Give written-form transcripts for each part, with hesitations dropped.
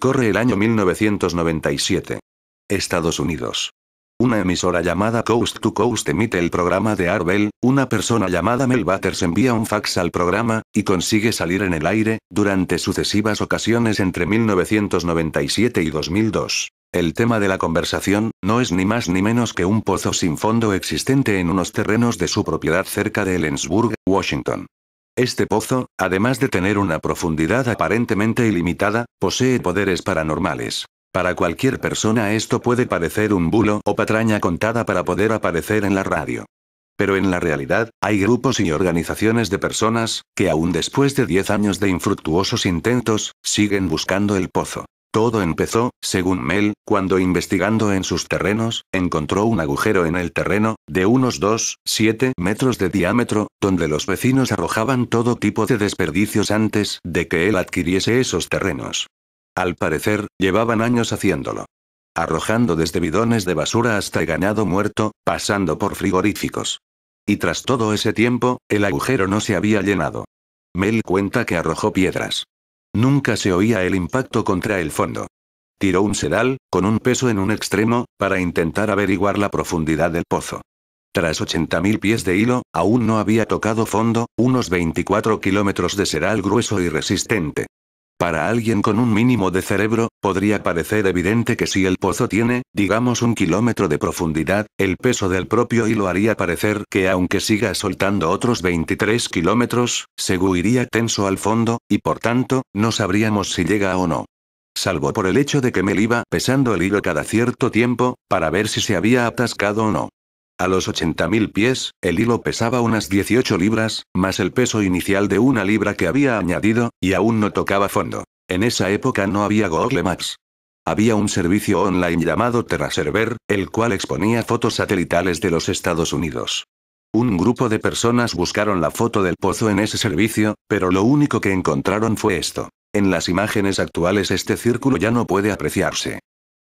Corre el año 1997. Estados Unidos. Una emisora llamada Coast to Coast emite el programa de Art Bell. Una persona llamada Mel Butters envía un fax al programa, y consigue salir en el aire, durante sucesivas ocasiones entre 1997 y 2002. El tema de la conversación, no es ni más ni menos que un pozo sin fondo existente en unos terrenos de su propiedad cerca de Ellensburg, Washington. Este pozo, además de tener una profundidad aparentemente ilimitada, posee poderes paranormales. Para cualquier persona esto puede parecer un bulo o patraña contada para poder aparecer en la radio. Pero en la realidad, hay grupos y organizaciones de personas, que aún después de 10 años de infructuosos intentos, siguen buscando el pozo. Todo empezó, según Mel, cuando investigando en sus terrenos, encontró un agujero en el terreno, de unos 2,7 metros de diámetro, donde los vecinos arrojaban todo tipo de desperdicios antes de que él adquiriese esos terrenos. Al parecer, llevaban años haciéndolo. Arrojando desde bidones de basura hasta ganado muerto, pasando por frigoríficos. Y tras todo ese tiempo, el agujero no se había llenado. Mel cuenta que arrojó piedras. Nunca se oía el impacto contra el fondo. Tiró un sedal, con un peso en un extremo, para intentar averiguar la profundidad del pozo. Tras 80.000 pies de hilo, aún no había tocado fondo, unos 24 kilómetros de sedal grueso y resistente. Para alguien con un mínimo de cerebro, podría parecer evidente que si el pozo tiene, digamos 1 kilómetro de profundidad, el peso del propio hilo haría parecer que aunque siga soltando otros 23 kilómetros, seguiría tenso al fondo, y por tanto, no sabríamos si llega o no. Salvo por el hecho de que Mel iba pesando el hilo cada cierto tiempo, para ver si se había atascado o no. A los 80.000 pies, el hilo pesaba unas 18 libras, más el peso inicial de 1 libra que había añadido, y aún no tocaba fondo. En esa época no había Google Maps. Había un servicio online llamado TerraServer, el cual exponía fotos satelitales de los Estados Unidos. Un grupo de personas buscaron la foto del pozo en ese servicio, pero lo único que encontraron fue esto. En las imágenes actuales este círculo ya no puede apreciarse.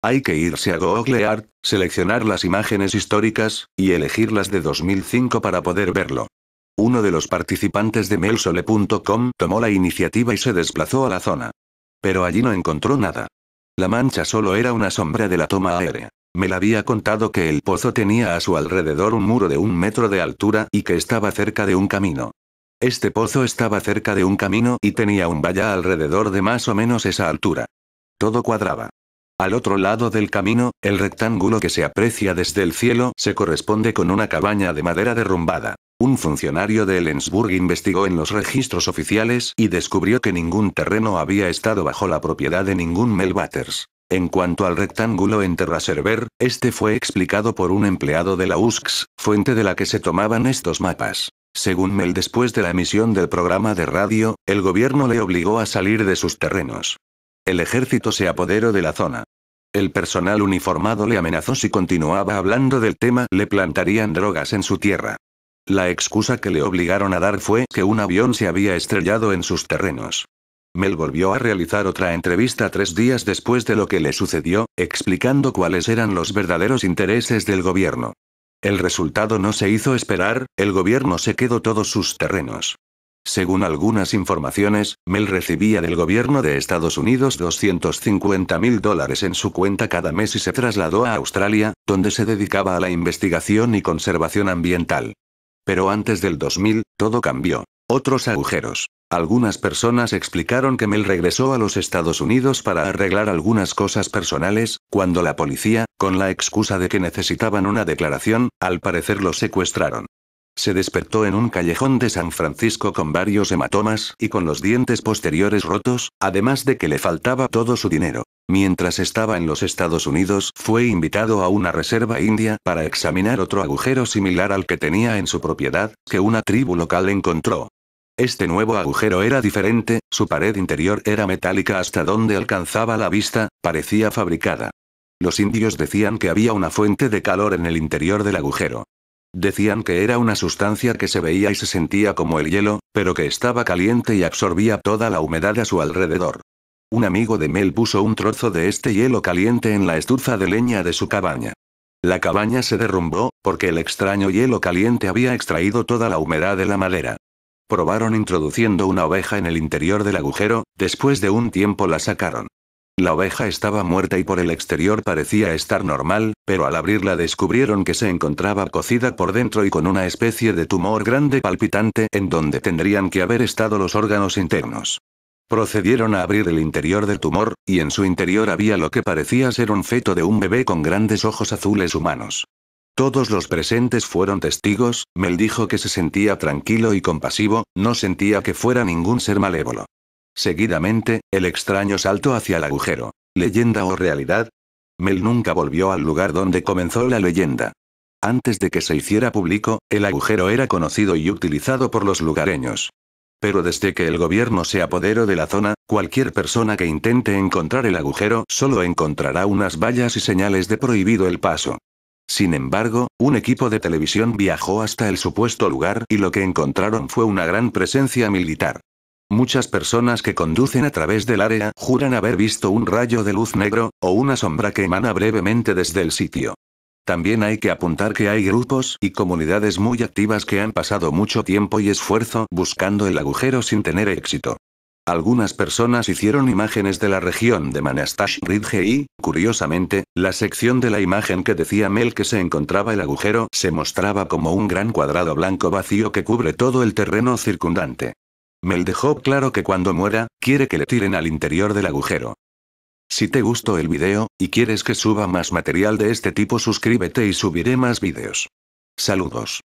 Hay que irse a Google Earth, seleccionar las imágenes históricas, y elegir las de 2005 para poder verlo. Uno de los participantes de Melsole.com tomó la iniciativa y se desplazó a la zona. Pero allí no encontró nada. La mancha solo era una sombra de la toma aérea. Mel había contado que el pozo tenía a su alrededor un muro de 1 metro de altura y que estaba cerca de un camino. Este pozo estaba cerca de un camino y tenía un valla alrededor de más o menos esa altura. Todo cuadraba. Al otro lado del camino, el rectángulo que se aprecia desde el cielo se corresponde con una cabaña de madera derrumbada. Un funcionario de Ellensburg investigó en los registros oficiales y descubrió que ningún terreno había estado bajo la propiedad de ningún Mel Butters. En cuanto al rectángulo en TerraServer, este fue explicado por un empleado de la USCS, fuente de la que se tomaban estos mapas. Según Mel, después de la emisión del programa de radio, el gobierno le obligó a salir de sus terrenos. El ejército se apoderó de la zona. El personal uniformado le amenazó si continuaba hablando del tema, le plantarían drogas en su tierra. La excusa que le obligaron a dar fue que un avión se había estrellado en sus terrenos. Mel volvió a realizar otra entrevista 3 días después de lo que le sucedió, explicando cuáles eran los verdaderos intereses del gobierno. El resultado no se hizo esperar, el gobierno se quedó todos sus terrenos. Según algunas informaciones, Mel recibía del gobierno de Estados Unidos $250.000 en su cuenta cada mes y se trasladó a Australia, donde se dedicaba a la investigación y conservación ambiental. Pero antes del 2000, todo cambió. Otros agujeros. Algunas personas explicaron que Mel regresó a los Estados Unidos para arreglar algunas cosas personales, cuando la policía, con la excusa de que necesitaban una declaración, al parecer lo secuestraron. Se despertó en un callejón de San Francisco con varios hematomas y con los dientes posteriores rotos, además de que le faltaba todo su dinero. Mientras estaba en los Estados Unidos, fue invitado a una reserva india para examinar otro agujero similar al que tenía en su propiedad, que una tribu local encontró. Este nuevo agujero era diferente, su pared interior era metálica hasta donde alcanzaba la vista, parecía fabricada. Los indios decían que había una fuente de calor en el interior del agujero. Decían que era una sustancia que se veía y se sentía como el hielo, pero que estaba caliente y absorbía toda la humedad a su alrededor. Un amigo de Mel puso un trozo de este hielo caliente en la estufa de leña de su cabaña. La cabaña se derrumbó, porque el extraño hielo caliente había extraído toda la humedad de la madera. Probaron introduciendo una oveja en el interior del agujero, después de un tiempo la sacaron. La oveja estaba muerta y por el exterior parecía estar normal, pero al abrirla descubrieron que se encontraba cocida por dentro y con una especie de tumor grande palpitante en donde tendrían que haber estado los órganos internos. Procedieron a abrir el interior del tumor, y en su interior había lo que parecía ser un feto de un bebé con grandes ojos azules humanos. Todos los presentes fueron testigos. Mel dijo que se sentía tranquilo y compasivo, no sentía que fuera ningún ser malévolo. Seguidamente, el extraño saltó hacia el agujero. ¿Leyenda o realidad? Mel nunca volvió al lugar donde comenzó la leyenda. Antes de que se hiciera público, el agujero era conocido y utilizado por los lugareños. Pero desde que el gobierno se apoderó de la zona, cualquier persona que intente encontrar el agujero solo encontrará unas vallas y señales de prohibido el paso. Sin embargo, un equipo de televisión viajó hasta el supuesto lugar y lo que encontraron fue una gran presencia militar. Muchas personas que conducen a través del área juran haber visto un rayo de luz negro, o una sombra que emana brevemente desde el sitio. También hay que apuntar que hay grupos y comunidades muy activas que han pasado mucho tiempo y esfuerzo buscando el agujero sin tener éxito. Algunas personas hicieron imágenes de la región de Manastash Ridge y, curiosamente, la sección de la imagen que decía Mel que se encontraba el agujero se mostraba como un gran cuadrado blanco vacío que cubre todo el terreno circundante. Mel dejó claro que cuando muera, quiere que le tiren al interior del agujero. Si te gustó el video, y quieres que suba más material de este tipo, suscríbete y subiré más vídeos. Saludos.